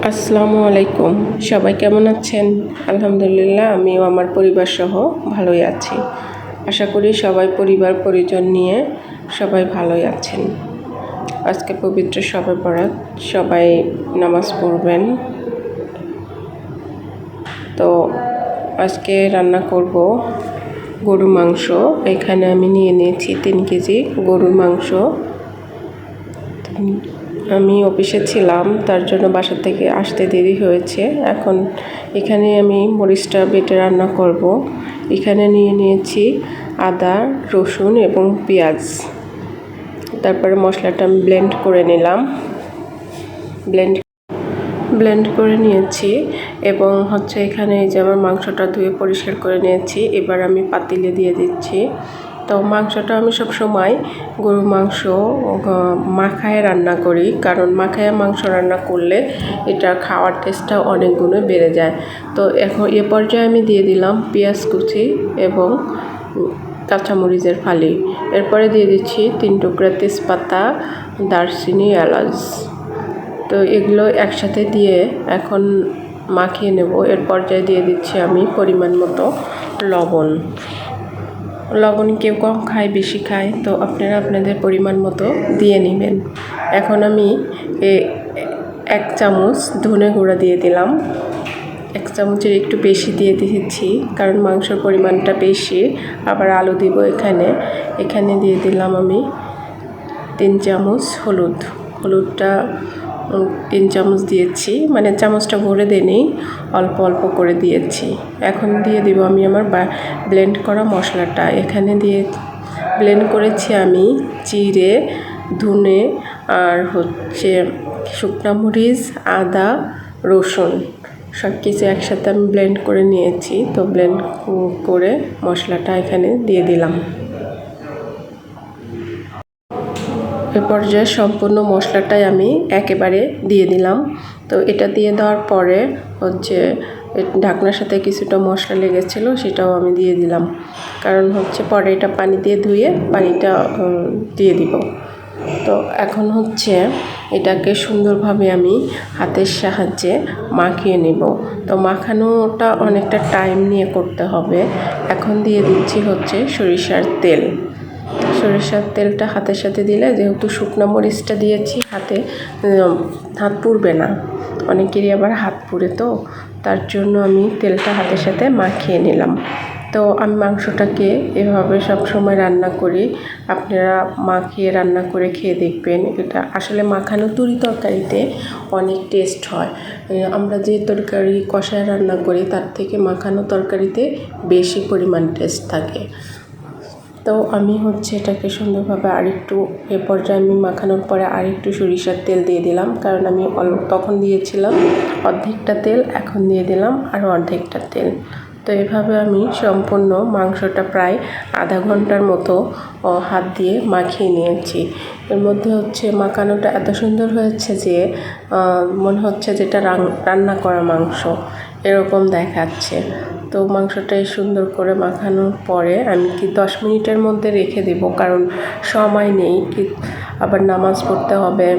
আসসালামু আলাইকুম। সবাই কেমন আছেন? আলহামদুলিল্লাহ, আমিও আমার পরিবার সহ ভালোই আছি। আশা করি সবাই পরিবার পরিজন নিয়ে সবাই ভালোই আছেন। আজকে পবিত্র শবে বরাত, সবাই নামাজ পড়বেন। তো আজকে রান্না করব গরুর মাংস। এখানে আমি নিয়ে নিয়েছি 3 কেজি গরুর মাংস। আমি অফিসে ছিলাম, তার জন্য বাসা থেকে আসতে দেরি হয়েছে। এখন এখানে আমি মরিচটা বেটে রান্না করব। এখানে নিয়ে নিয়েছি আদা, রসুন এবং পেঁয়াজ। তারপরে মশলাটা আমি ব্লেন্ড করে নিলাম। ব্লেন্ড করে নিয়েছি এবং এখানে যে আমার মাংসটা ধুয়ে পরিষ্কার করে নিয়েছি। এবার আমি পাতিলে দিয়ে দিচ্ছি। তো মাংসটা আমি সবসময় গরুর মাংস মাখায় রান্না করি, কারণ মাখায় মাংস রান্না করলে এটা খাওয়ার টেস্টটা অনেক গুণে বেড়ে যায়। তো এখন এ পর্যায়ে আমি দিয়ে দিলাম পেঁয়াজ কুচি এবং কাঁচামরিচের ফালি। এরপরে দিয়ে দিচ্ছি 3 টুকরা তেজপাতা, দারচিনি, এলাচ। তো এগুলো একসাথে দিয়ে এখন মাখিয়ে নেব। এর পর্যায়ে দিয়ে দিচ্ছি আমি পরিমাণ মতো লবণ কেউ কম খায়, বেশি খায়, তো আপনারা আপনাদের পরিমাণ মতো দিয়ে নেবেন। এখন আমি 1 চামচ ধনে গুঁড়া দিয়ে দিলাম। 1 চামচের একটু বেশি দিয়ে দিয়েছি, কারণ মাংসের পরিমাণটা বেশি। আবার আলু দিব এখানে দিয়ে দিলাম আমি 3 চামচ হলুদটা 3 চামচ দিয়েছি, মানে চামচটা ভরে দেয়নি, অল্প অল্প করে দিয়েছি। এখন দিয়ে দিব আমি আমার ব্লেন্ড করা মশলাটা। এখানে দিয়ে ব্লেন্ড করেছি আমি জিরে, ধনে আর শুকনো মরিচ, আদা, রসুন সব কিছু একসাথে আমি ব্লেন্ড করে নিয়েছি। তো ব্লেন্ড করে মশলাটা এখানে দিয়ে দিলাম। এ পর্যায়ে সম্পূর্ণ মশলাটাই আমি একেবারে দিয়ে দিলাম। তো এটা দিয়ে দেওয়ার পরে ঢাকনার সাথে কিছুটা মশলা লেগেছিলো, সেটাও আমি দিয়ে দিলাম, কারণ পরে এটা পানি দিয়ে ধুয়ে পানিটা দিয়ে দিব। তো এখন এটাকে সুন্দরভাবে আমি হাতের সাহায্যে মাখিয়ে নেব। তো মাখানোটা অনেকটা টাইম নিয়ে করতে হবে। এখন দিয়ে দিচ্ছি সরিষার তেলটা হাতের সাথে দিলে, যেহেতু শুকনো মরিচটা দিয়েছি, হাত পুড়বে না। অনেকেরই আবার হাত পুড়ে, তো তার জন্য আমি তেলটা হাতের সাথে মাখিয়ে নিলাম। তো আমি মাংসটাকে এভাবে সবসময় রান্না করি। আপনারা মাখিয়ে রান্না করে খেয়ে দেখবেন। এটা আসলে মাখানো তরকারিতে অনেক টেস্ট হয়। আমরা যে তরকারি কষায় রান্না করি, তার থেকে মাখানো তরকারিতে বেশি পরিমাণ টেস্ট থাকে। তো আমি এটাকে সুন্দরভাবে আরেকটু, এ পর্যায়ে আমি মাখানোর পরে আরেকটু সরিষার তেল দিয়ে দিলাম, কারণ আমি তখন দিয়েছিলাম অর্ধেকটা তেল, এখন দিয়ে দিলাম আরও অর্ধেকটা তেল। তো এভাবে আমি সম্পূর্ণ মাংসটা প্রায় আধা ঘন্টার মতো হাত দিয়ে মাখিয়ে নিয়েছি। এর মধ্যে মাখানোটা এত সুন্দর হয়েছে যে মনে হচ্ছে যেটা রান্না করা মাংস এরকম দেখাচ্ছে। তো মাংসটাই সুন্দর করে মাখানোর পরে আমি 10 মিনিটের মধ্যে রেখে দেব, কারণ সময় নেই, আবার নামাজ পড়তে হবে।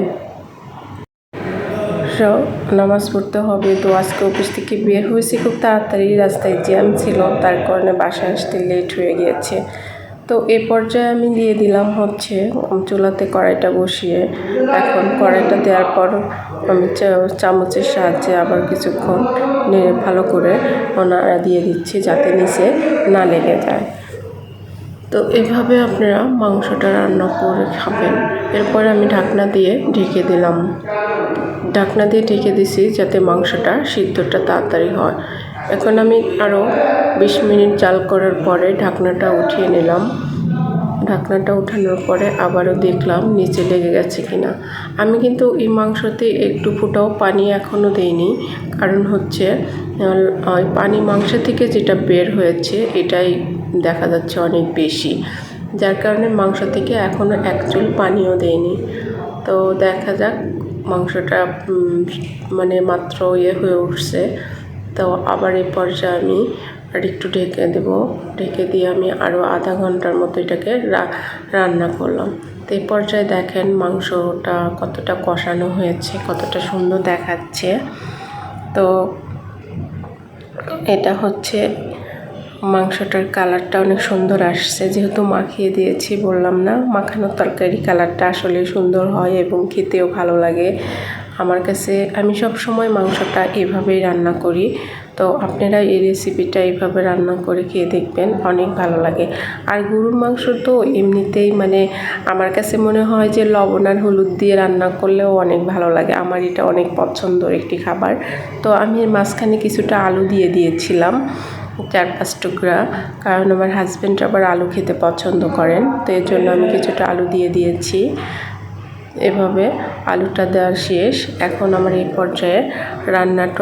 তো আজকে অফিস থেকে বের হয়েছি খুব তাড়াতাড়ি, রাস্তায় জ্যাম ছিল, তার কারণে বাসায় আসতে লেট হয়ে গিয়েছে। তো এ পর্যায়ে আমি দিয়ে দিলাম চুলাতে কড়াইটা বসিয়ে। এখন কড়াইটা দেওয়ার পর আমি চামচের সাহায্যে আবার কিছুক্ষণ ভালো করে নাড়া দিয়ে দিচ্ছি, যাতে নিচে না লেগে যায়। তো এভাবে আপনারা মাংসটা রান্না করে খাবেন। এরপরে আমি ঢাকনা দিয়ে ঢেকে দিছি, যাতে মাংসটা সিদ্ধটা তাড়াতাড়ি হয়। এখন আমি আরও 20 মিনিট জাল করার পরে ঢাকনাটা উঠিয়ে নিলাম। ঢাকনাটা উঠানোর পরে আবারও দেখলাম নিচে লেগে গেছে কিনা। আমি কিন্তু এই মাংসতে একটু ফোঁটাও পানি এখনও দেইনি, কারণ পানি মাংস থেকে যেটা বের হয়েছে এটাই দেখা যাচ্ছে অনেক বেশি, যার কারণে মাংস থেকে এখনও এক চুল পানিও দেয়নি। তো দেখা যাক, মাংসটা মাত্র হয়ে উঠছে। তো আবার এই পর্যায়ে আমি আর একটু ঢেকে দিয়ে আমি আরও আধা ঘন্টার মতো এটাকে রান্না করলাম। তো এই পর্যায়ে দেখেন মাংসটা কতটা কষানো হয়েছে, কতটা সুন্দর দেখাচ্ছে। তো এটা হচ্ছে মাংসটার কালারটা অনেক সুন্দর আসছে, যেহেতু মাখিয়ে দিয়েছি, বললাম না মাখানো তরকারি কালারটা আসলে সুন্দর হয় এবং খেতেও ভালো লাগে আমার কাছে। আমি সব সময় মাংসটা এভাবেই রান্না করি। তো আপনারা এই রেসিপিটা এইভাবে রান্না করে খেয়ে দেখবেন, অনেক ভালো লাগে। আর গরুর মাংস তো এমনিতেই মানে আমার কাছে মনে হয় যে লবণ আর হলুদ দিয়ে রান্না করলেও অনেক ভালো লাগে। আমার এটা অনেক পছন্দের একটি খাবার। তো আমি এর মাঝখানে কিছুটা আলু দিয়ে দিয়েছিলাম, 4-5 টুকরা, কারণ আমার হাজব্যান্ড আবার আলু খেতে পছন্দ করেন, তো এর জন্য আমি কিছুটা আলু দিয়ে দিয়েছি। এভাবে আলুটা দেওয়ার শেষ। এখন আমার এই পর্যায়ে রান্নাটা